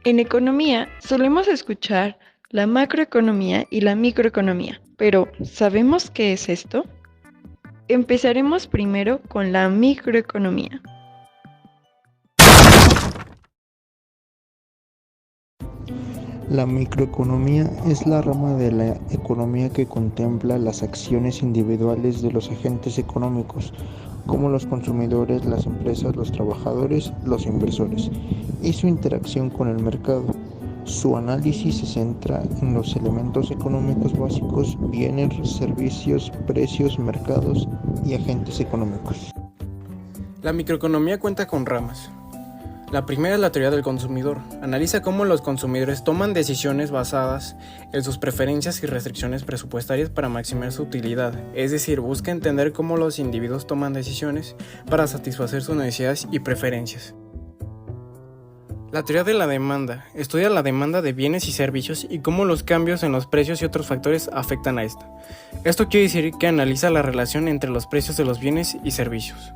En economía solemos escuchar la macroeconomía y la microeconomía, pero ¿sabemos qué es esto? Empezaremos primero con la microeconomía. La microeconomía es la rama de la economía que contempla las acciones individuales de los agentes económicos, como los consumidores, las empresas, los trabajadores, los inversores, y su interacción con el mercado. Su análisis se centra en los elementos económicos básicos: bienes, servicios, precios, mercados y agentes económicos. La microeconomía cuenta con ramas. La primera es la teoría del consumidor. Analiza cómo los consumidores toman decisiones basadas en sus preferencias y restricciones presupuestarias para maximizar su utilidad, es decir, busca entender cómo los individuos toman decisiones para satisfacer sus necesidades y preferencias. La teoría de la demanda estudia la demanda de bienes y servicios y cómo los cambios en los precios y otros factores afectan a esta. Esto quiere decir que analiza la relación entre los precios de los bienes y servicios.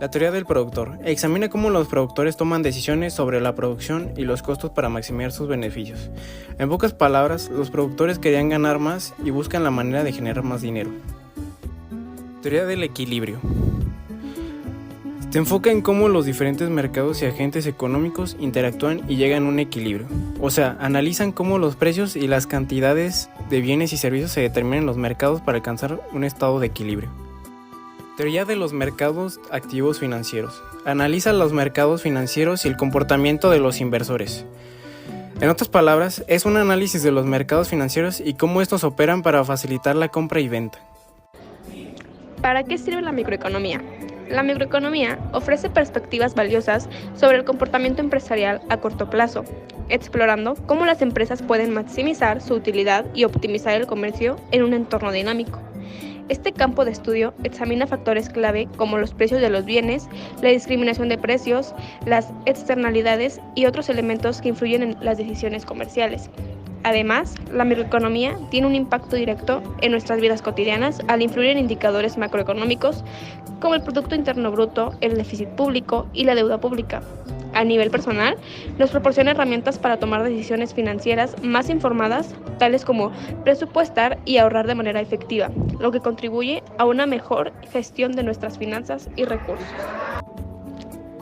La teoría del productor examina cómo los productores toman decisiones sobre la producción y los costos para maximizar sus beneficios. En pocas palabras, los productores querían ganar más y buscan la manera de generar más dinero. Teoría del equilibrio. Se enfoca en cómo los diferentes mercados y agentes económicos interactúan y llegan a un equilibrio. O sea, analizan cómo los precios y las cantidades de bienes y servicios se determinan en los mercados para alcanzar un estado de equilibrio. Teoría de los mercados activos financieros. Analiza los mercados financieros y el comportamiento de los inversores. En otras palabras, es un análisis de los mercados financieros y cómo estos operan para facilitar la compra y venta. ¿Para qué sirve la microeconomía? La microeconomía ofrece perspectivas valiosas sobre el comportamiento empresarial a corto plazo, explorando cómo las empresas pueden maximizar su utilidad y optimizar el comercio en un entorno dinámico. Este campo de estudio examina factores clave como los precios de los bienes, la discriminación de precios, las externalidades y otros elementos que influyen en las decisiones comerciales. Además, la microeconomía tiene un impacto directo en nuestras vidas cotidianas al influir en indicadores macroeconómicos como el Producto Interno Bruto, el déficit público y la deuda pública. A nivel personal, nos proporciona herramientas para tomar decisiones financieras más informadas, tales como presupuestar y ahorrar de manera efectiva, lo que contribuye a una mejor gestión de nuestras finanzas y recursos.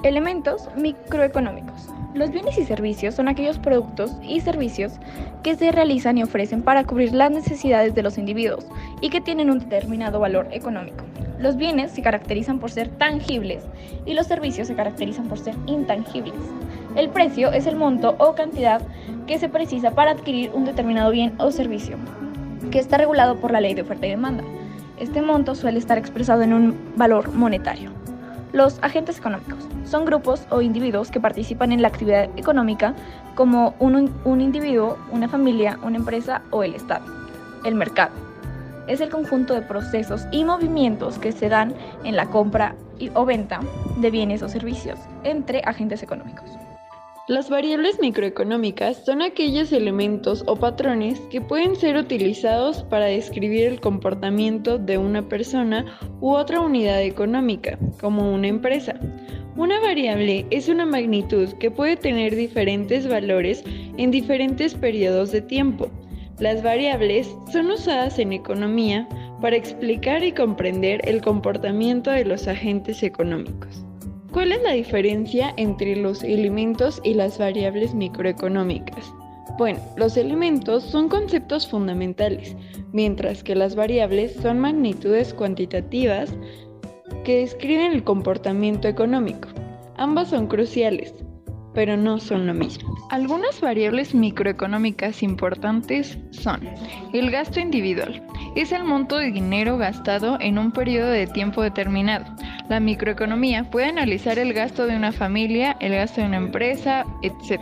Elementos microeconómicos. Los bienes y servicios son aquellos productos y servicios que se realizan y ofrecen para cubrir las necesidades de los individuos y que tienen un determinado valor económico. Los bienes se caracterizan por ser tangibles y los servicios se caracterizan por ser intangibles. El precio es el monto o cantidad que se precisa para adquirir un determinado bien o servicio, que está regulado por la ley de oferta y demanda. Este monto suele estar expresado en un valor monetario. Los agentes económicos son grupos o individuos que participan en la actividad económica como un individuo, una familia, una empresa o el Estado. El mercado es el conjunto de procesos y movimientos que se dan en la compra o venta de bienes o servicios entre agentes económicos. Las variables microeconómicas son aquellos elementos o patrones que pueden ser utilizados para describir el comportamiento de una persona u otra unidad económica, como una empresa. Una variable es una magnitud que puede tener diferentes valores en diferentes periodos de tiempo. Las variables son usadas en economía para explicar y comprender el comportamiento de los agentes económicos. ¿Cuál es la diferencia entre los elementos y las variables microeconómicas? Bueno, los elementos son conceptos fundamentales, mientras que las variables son magnitudes cuantitativas que describen el comportamiento económico. Ambas son cruciales, pero no son lo mismo. Algunas variables microeconómicas importantes son: el gasto individual. Es el monto de dinero gastado en un periodo de tiempo determinado. La microeconomía puede analizar el gasto de una familia, el gasto de una empresa, etc.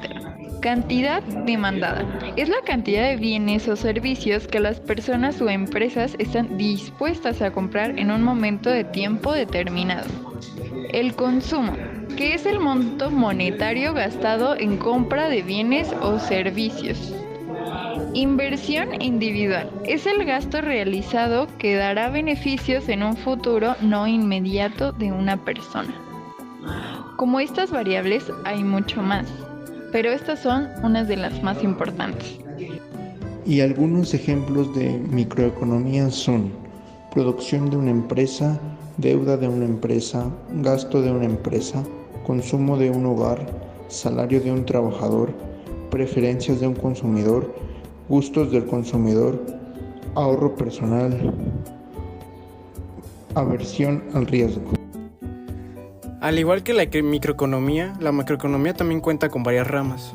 Cantidad demandada. Es la cantidad de bienes o servicios que las personas o empresas están dispuestas a comprar en un momento de tiempo determinado. El consumo, que es el monto monetario gastado en compra de bienes o servicios. Inversión individual. Es el gasto realizado que dará beneficios en un futuro no inmediato de una persona. Como estas variables, hay mucho más. pero estas son unas de las más importantes. Y algunos ejemplos de microeconomía son producción de una empresa, deuda de una empresa, gasto de una empresa, consumo de un hogar, salario de un trabajador, preferencias de un consumidor, gustos del consumidor, ahorro personal, aversión al riesgo. Al igual que la microeconomía, la macroeconomía también cuenta con varias ramas.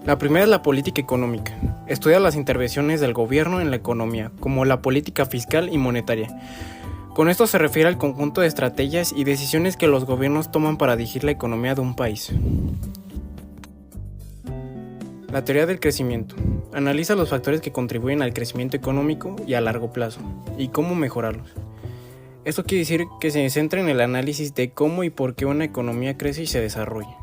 La primera es la política económica. Estudia las intervenciones del gobierno en la economía, como la política fiscal y monetaria. Con esto se refiere al conjunto de estrategias y decisiones que los gobiernos toman para dirigir la economía de un país. La teoría del crecimiento. Analiza los factores que contribuyen al crecimiento económico y a largo plazo, y cómo mejorarlos. Esto quiere decir que se centra en el análisis de cómo y por qué una economía crece y se desarrolla.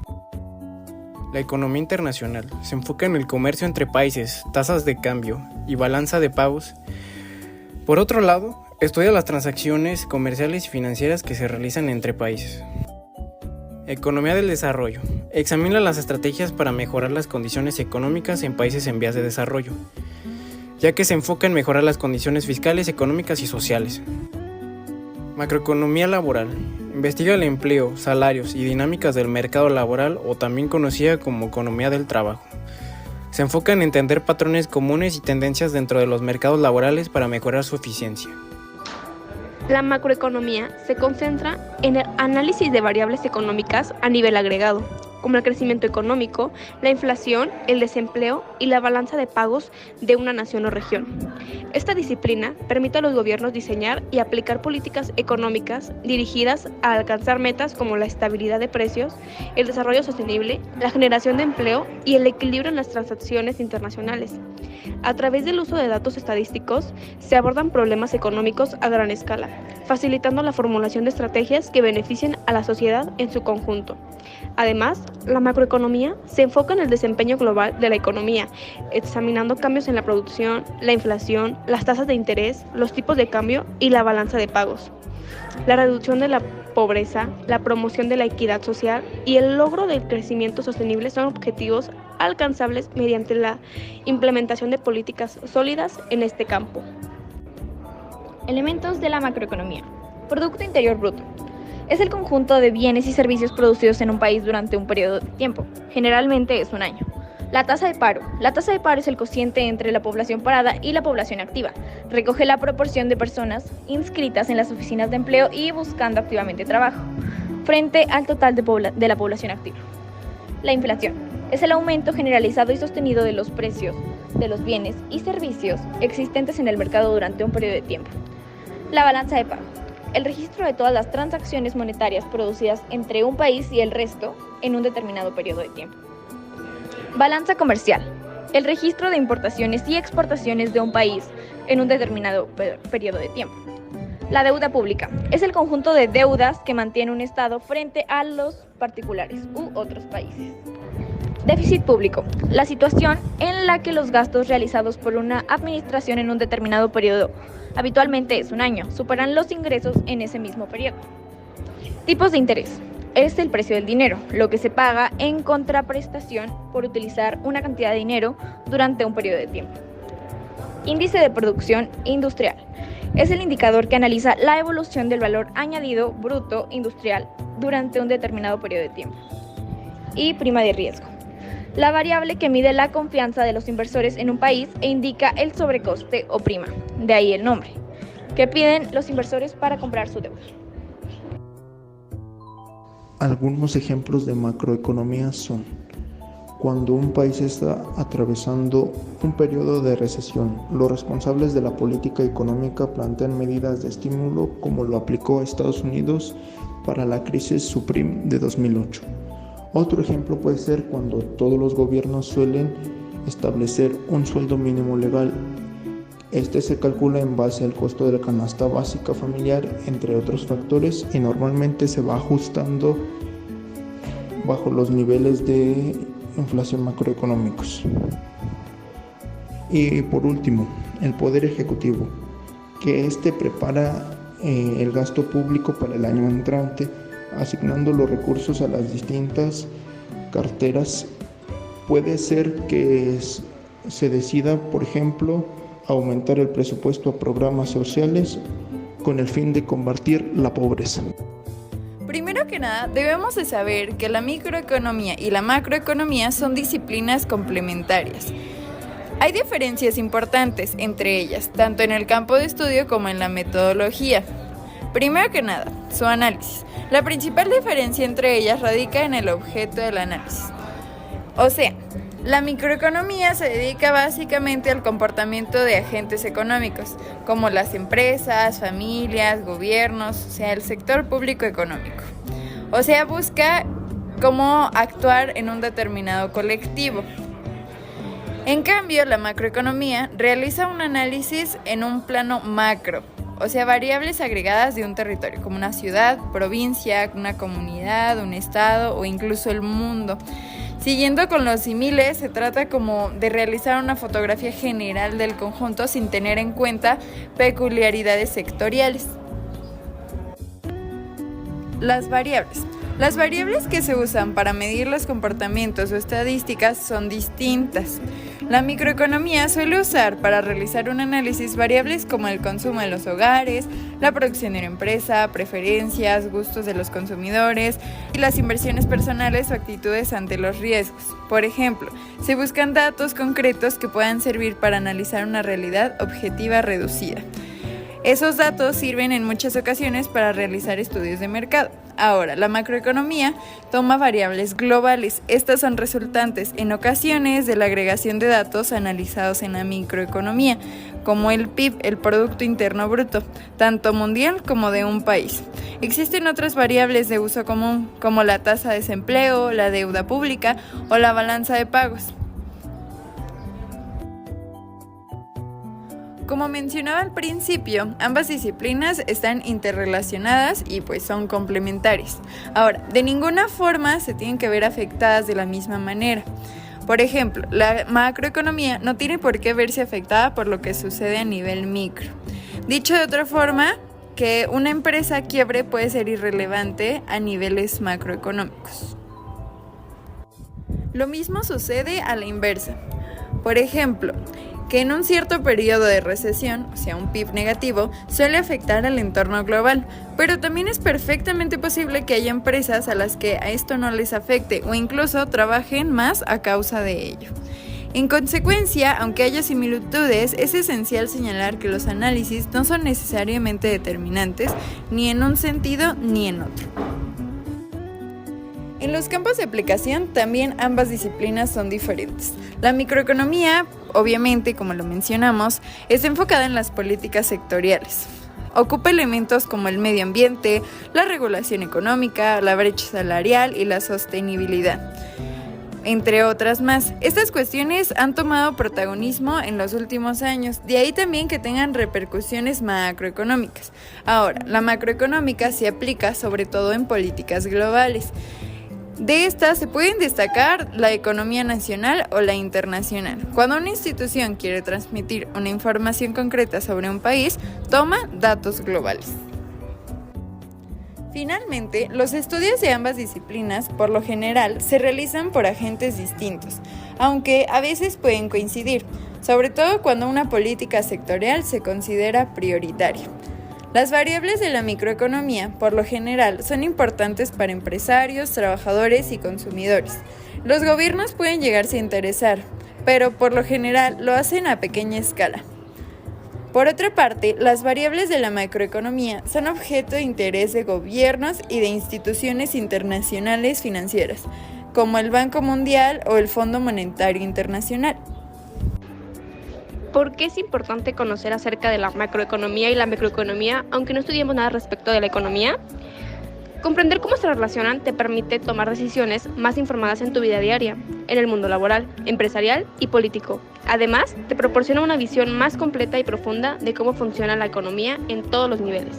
La economía internacional se enfoca en el comercio entre países, tasas de cambio y balanza de pagos. Por otro lado, estudia las transacciones comerciales y financieras que se realizan entre países. Economía del desarrollo. Examina las estrategias para mejorar las condiciones económicas en países en vías de desarrollo, ya que se enfoca en mejorar las condiciones fiscales, económicas y sociales. Macroeconomía laboral. Investiga el empleo, salarios y dinámicas del mercado laboral, o también conocida como economía del trabajo. Se enfoca en entender patrones comunes y tendencias dentro de los mercados laborales para mejorar su eficiencia. La macroeconomía se concentra en el análisis de variables económicas a nivel agregado, como el crecimiento económico, la inflación, el desempleo y la balanza de pagos de una nación o región. Esta disciplina permite a los gobiernos diseñar y aplicar políticas económicas dirigidas a alcanzar metas como la estabilidad de precios, el desarrollo sostenible, la generación de empleo y el equilibrio en las transacciones internacionales. A través del uso de datos estadísticos, se abordan problemas económicos a gran escala, facilitando la formulación de estrategias que beneficien a la sociedad en su conjunto. Además, la macroeconomía se enfoca en el desempeño global de la economía, examinando cambios en la producción, la inflación, las tasas de interés, los tipos de cambio y la balanza de pagos. La reducción de la pobreza, la promoción de la equidad social y el logro del crecimiento sostenible son objetivos alcanzables mediante la implementación de políticas sólidas en este campo. Elementos de la macroeconomía. Producto Interior Bruto. Es el conjunto de bienes y servicios producidos en un país durante un periodo de tiempo. Generalmente es un año. La tasa de paro. La tasa de paro es el cociente entre la población parada y la población activa. Recoge la proporción de personas inscritas en las oficinas de empleo y buscando activamente trabajo, frente al total de la población activa. La inflación. Es el aumento generalizado y sostenido de los precios de los bienes y servicios existentes en el mercado durante un periodo de tiempo. La balanza de pago. El registro de todas las transacciones monetarias producidas entre un país y el resto en un determinado periodo de tiempo. Balanza comercial. El registro de importaciones y exportaciones de un país en un determinado periodo de tiempo. La deuda pública. Es el conjunto de deudas que mantiene un Estado frente a los particulares u otros países. Déficit público. La situación en la que los gastos realizados por una administración en un determinado periodo, habitualmente es un año, superan los ingresos en ese mismo periodo. Tipos de interés. Es el precio del dinero, lo que se paga en contraprestación por utilizar una cantidad de dinero durante un periodo de tiempo. Índice de producción industrial. Es el indicador que analiza la evolución del valor añadido bruto industrial durante un determinado periodo de tiempo. Y prima de riesgo. La variable que mide la confianza de los inversores en un país e indica el sobrecoste o prima, de ahí el nombre, que piden los inversores para comprar su deuda. Algunos ejemplos de macroeconomía son: cuando un país está atravesando un periodo de recesión, los responsables de la política económica plantean medidas de estímulo como lo aplicó Estados Unidos para la crisis subprime de 2008. Otro ejemplo puede ser cuando todos los gobiernos suelen establecer un sueldo mínimo legal. Este se calcula en base al costo de la canasta básica familiar, entre otros factores, y normalmente se va ajustando bajo los niveles de inflación macroeconómicos. Y por último, el Poder Ejecutivo, que prepara el gasto público para el año entrante, asignando los recursos a las distintas carteras Puede ser que se decida, por ejemplo, aumentar el presupuesto a programas sociales con el fin de combatir la pobreza. Primero que nada, debemos de saber que la microeconomía y la macroeconomía son disciplinas complementarias. Hay diferencias importantes entre ellas, tanto en el campo de estudio como en la metodología. Primero que nada, su análisis. La principal diferencia entre ellas radica en el objeto del análisis. O sea, la microeconomía se dedica básicamente al comportamiento de agentes económicos, como las empresas, familias, gobiernos, o sea, el sector público económico. O sea, busca cómo actuar en un determinado colectivo. En cambio, la macroeconomía realiza un análisis en un plano macro, o sea, variables agregadas de un territorio, como una ciudad, provincia, una comunidad, un estado o incluso el mundo. Siguiendo con los símiles, se trata como de realizar una fotografía general del conjunto sin tener en cuenta peculiaridades sectoriales. Las variables. Las variables que se usan para medir los comportamientos o estadísticas son distintas. La microeconomía suele usar para realizar un análisis variables como el consumo de los hogares, la producción de una empresa, preferencias, gustos de los consumidores y las inversiones personales o actitudes ante los riesgos. Por ejemplo, se buscan datos concretos que puedan servir para analizar una realidad objetiva reducida. Esos datos sirven en muchas ocasiones para realizar estudios de mercado. Ahora, la macroeconomía toma variables globales. Estas son resultantes en ocasiones de la agregación de datos analizados en la microeconomía, como el PIB, el Producto Interno Bruto, tanto mundial como de un país. Existen otras variables de uso común, como la tasa de desempleo, la deuda pública o la balanza de pagos. Como mencionaba al principio, ambas disciplinas están interrelacionadas y pues son complementarias. Ahora, de ninguna forma se tienen que ver afectadas de la misma manera. Por ejemplo, la macroeconomía no tiene por qué verse afectada por lo que sucede a nivel micro. Dicho de otra forma, que una empresa quiebre puede ser irrelevante a niveles macroeconómicos. Lo mismo sucede a la inversa. Por ejemplo, que en un cierto periodo de recesión, o sea, un PIB negativo, suele afectar al entorno global, pero también es perfectamente posible que haya empresas a las que a esto no les afecte o incluso trabajen más a causa de ello. En consecuencia, aunque haya similitudes, es esencial señalar que los análisis no son necesariamente determinantes ni en un sentido ni en otro. En los campos de aplicación también ambas disciplinas son diferentes. La microeconomía, obviamente, como lo mencionamos, está enfocada en las políticas sectoriales. Ocupa elementos como el medio ambiente, la regulación económica, la brecha salarial y la sostenibilidad, entre otras más. Estas cuestiones han tomado protagonismo en los últimos años, de ahí también que tengan repercusiones macroeconómicas. Ahora, la macroeconómica se aplica sobre todo en políticas globales. De estas se pueden destacar la economía nacional o la internacional. Cuando una institución quiere transmitir una información concreta sobre un país, toma datos globales. Finalmente, los estudios de ambas disciplinas, por lo general, se realizan por agentes distintos, aunque a veces pueden coincidir, sobre todo cuando una política sectorial se considera prioritaria. Las variables de la microeconomía, por lo general, son importantes para empresarios, trabajadores y consumidores. Los gobiernos pueden llegarse a interesar, pero por lo general lo hacen a pequeña escala. Por otra parte, las variables de la macroeconomía son objeto de interés de gobiernos y de instituciones internacionales financieras, como el Banco Mundial o el Fondo Monetario Internacional. ¿Por qué es importante conocer acerca de la macroeconomía y la microeconomía, aunque no estudiemos nada respecto de la economía? Comprender cómo se relacionan te permite tomar decisiones más informadas en tu vida diaria, en el mundo laboral, empresarial y político. Además, te proporciona una visión más completa y profunda de cómo funciona la economía en todos los niveles.